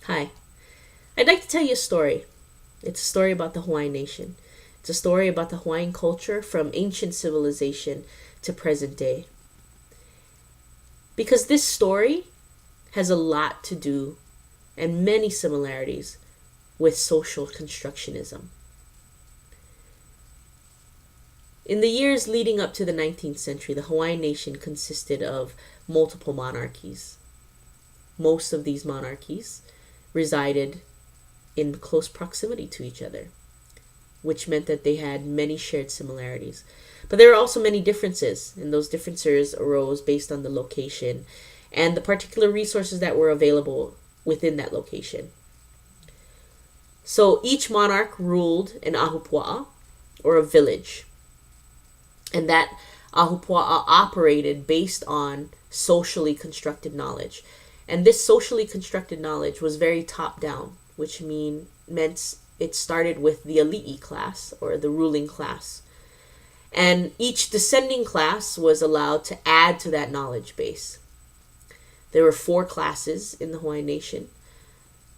Hi. I'd like to tell you a story. It's a story about the Hawaiian nation. It's a story about the Hawaiian culture from ancient civilization to present day. Because this story has a lot to do and many similarities with social constructionism. In the years leading up to the 19th century, the Hawaiian nation consisted of multiple monarchies. Most of these monarchies resided in close proximity to each other, which meant that they had many shared similarities. But there were also many differences, and those differences arose based on the location and the particular resources that were available within that location. So each monarch ruled an ahupua'a, or a village, and that ahupua'a operated based on socially constructed knowledge. And this socially constructed knowledge was very top-down, which meant it started with the ali'i class, or the ruling class. And each descending class was allowed to add to that knowledge base. There were 4 classes in the Hawaiian nation: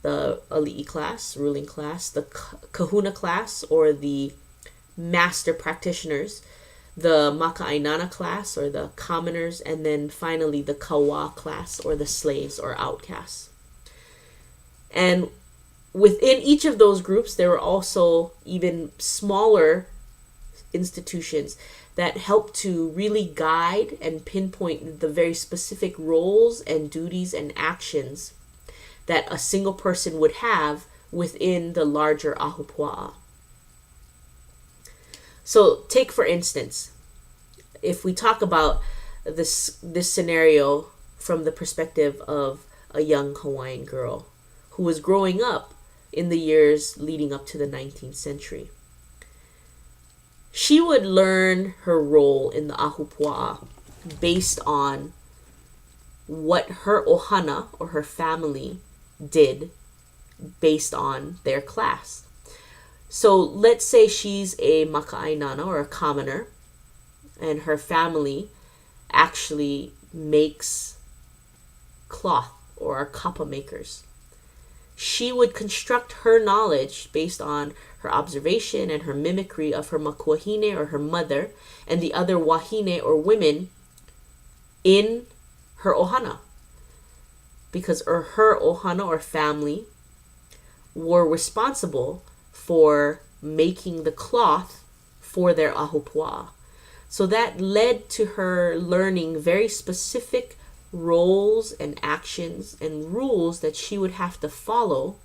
the ali'i class, ruling class, the kahuna class, or the master practitioners, the maka'ainana class, or the commoners, and then finally the kawa class, or the slaves or outcasts. And within each of those groups, there were also even smaller institutions that helped to really guide and pinpoint the very specific roles and duties and actions that a single person would have within the larger ahupua'a. So take, for instance, if we talk about this scenario from the perspective of a young Hawaiian girl who was growing up in the years leading up to the 19th century. She would learn her role in the ahupua'a based on what her ohana, or her family, did based on their class. So let's say she's a maka'ainana, or a commoner, and her family actually makes cloth, or are kapa makers. She would construct her knowledge based on her observation and her mimicry of her makuahine, or her mother, and the other wahine, or women, in her ohana. Because her ohana, or family, were responsible for making the cloth for their ahupua'a. So that led to her learning very specific roles and actions and rules that she would have to follow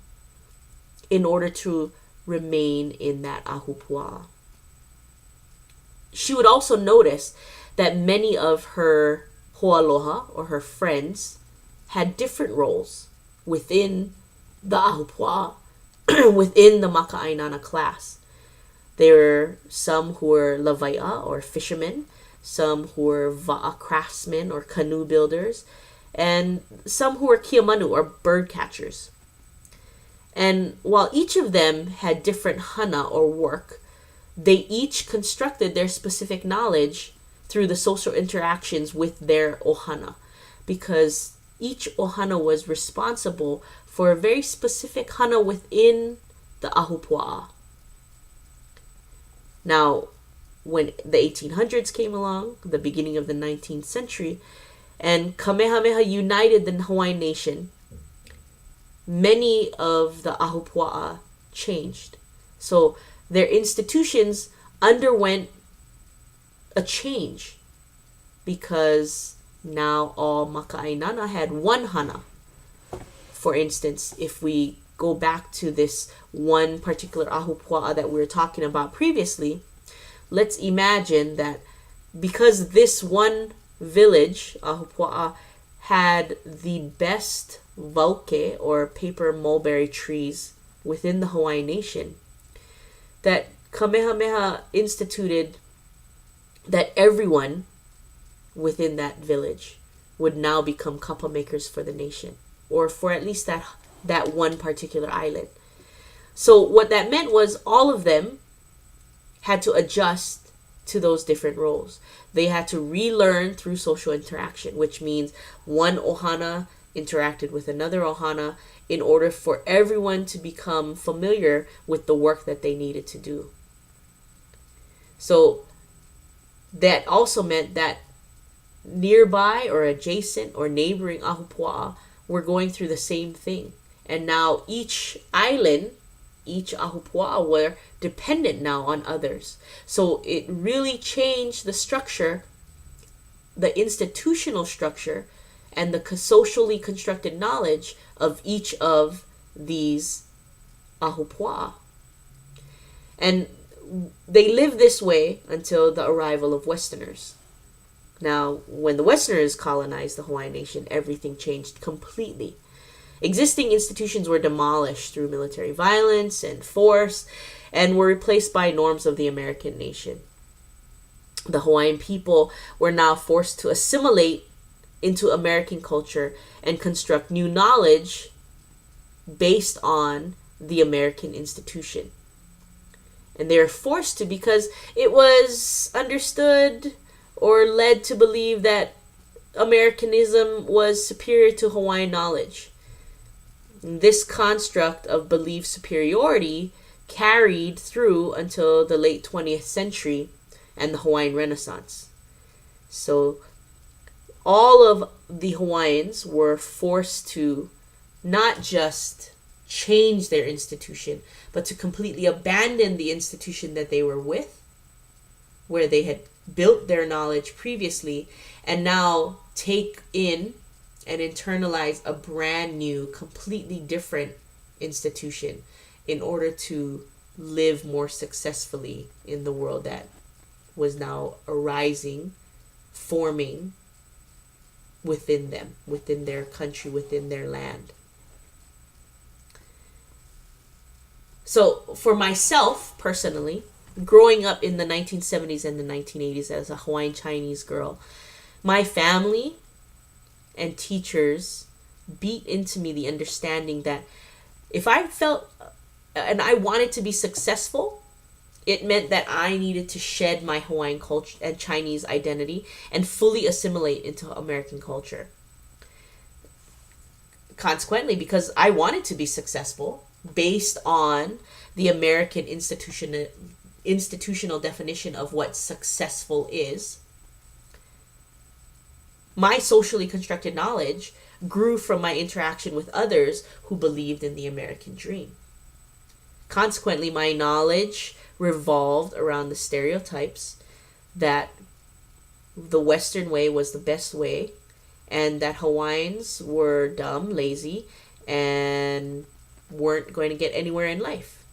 in order to remain in that ahupua'a. She would also notice that many of her hoaloha, or her friends, had different roles within the ahupua'a, within the maka'ainana class. There were some who were lawai'a, or fishermen, some who were va'a craftsmen, or canoe builders, and some who were kiamanu, or bird catchers. And while each of them had different hana, or work, they each constructed their specific knowledge through the social interactions with their ohana, because each ohana was responsible for a very specific hana within the ahupua'a. Now, when the 1800s came along, the beginning of the 19th century, and Kamehameha united the Hawaiian nation, many of the ahupua'a changed. So their institutions underwent a change, because now all maka'ainana had one hana. For instance, if we go back to this one particular ahupua'a that we were talking about previously, let's imagine that because this one village, ahupua'a, had the best vauke, or paper mulberry trees within the Hawaiian nation, that Kamehameha instituted that everyone within that village would now become kapa makers for the nation, or for at least that one particular island. So what that meant was all of them had to adjust to those different roles. They had to relearn through social interaction, which means one ohana interacted with another ohana in order for everyone to become familiar with the work that they needed to do. So that also meant that nearby or adjacent or neighboring ahupua'a were going through the same thing. And now each island, each ahupua'a were dependent now on others. So it really changed the structure, the institutional structure, and the socially constructed knowledge of each of these ahupua'a. And they lived this way until the arrival of Westerners. Now, when the Westerners colonized the Hawaiian nation, everything changed completely. Existing institutions were demolished through military violence and force and were replaced by norms of the American nation. The Hawaiian people were now forced to assimilate into American culture and construct new knowledge based on the American institution. And they were forced to because it was understood or led to believe that Americanism was superior to Hawaiian knowledge. And this construct of belief superiority carried through until the late 20th century and the Hawaiian Renaissance. So all of the Hawaiians were forced to not just change their institution, but to completely abandon the institution that they were with, where they had built their knowledge previously, and now take in and internalize a brand new, completely different institution in order to live more successfully in the world that was now arising, forming within them, within their country, within their land. So for myself personally, growing up in the 1970s and the 1980s as a Hawaiian Chinese girl, my family and teachers beat into me the understanding that if I felt and I wanted to be successful, it meant that I needed to shed my Hawaiian culture and Chinese identity and fully assimilate into American culture. Consequently, because I wanted to be successful based on the American institutional definition of what successful is, my socially constructed knowledge grew from my interaction with others who believed in the American dream. Consequently, my knowledge revolved around the stereotypes that the Western way was the best way, and that Hawaiians were dumb, lazy, and weren't going to get anywhere in life.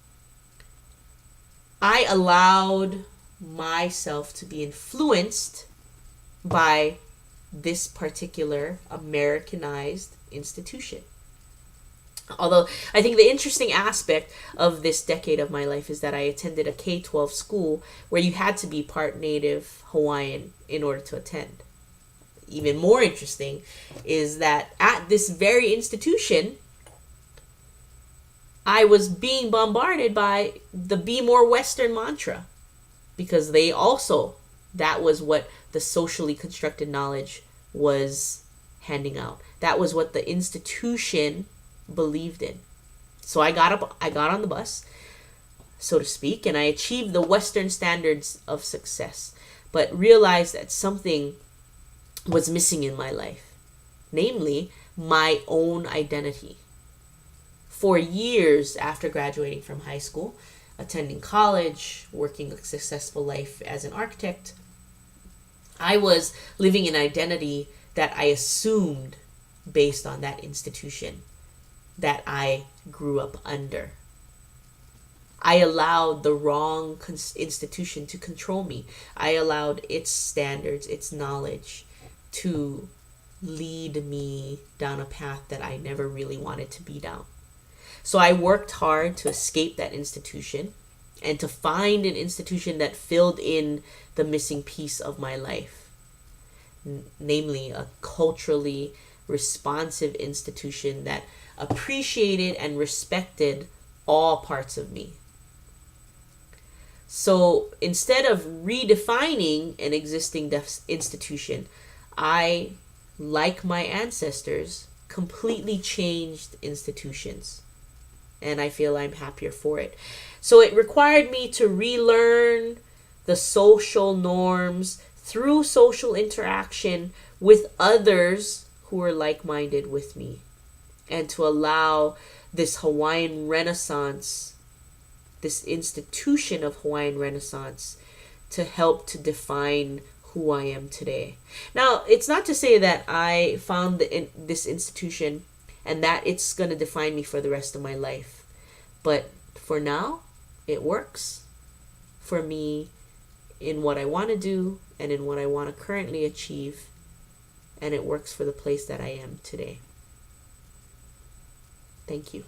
I allowed myself to be influenced by this particular Americanized institution. Although I think the interesting aspect of this decade of my life is that I attended a K-12 school where you had to be part native Hawaiian in order to attend. Even more interesting is that at this very institution, I was being bombarded by the Be More Western mantra, because they also, that was what the socially constructed knowledge was handing out. That was what the institution believed in. So I got on the bus, so to speak, and I achieved the Western standards of success, but realized that something was missing in my life, namely my own identity. For years after graduating from high school, attending college, working a successful life as an architect, I was living an identity that I assumed based on that institution that I grew up under. I allowed the wrong institution to control me. I allowed its standards, its knowledge to lead me down a path that I never really wanted to be down. So I worked hard to escape that institution and to find an institution that filled in the missing piece of my life, namely a culturally responsive institution that appreciated and respected all parts of me. So instead of redefining an existing institution, I, like my ancestors, completely changed institutions. And I feel I'm happier for it. So it required me to relearn the social norms through social interaction with others who are like-minded with me, and to allow this Hawaiian Renaissance, this institution of Hawaiian Renaissance, to help to define who I am today. Now, it's not to say that I found this institution and that it's going to define me for the rest of my life. But for now, it works for me in what I want to do and in what I want to currently achieve. And it works for the place that I am today. Thank you.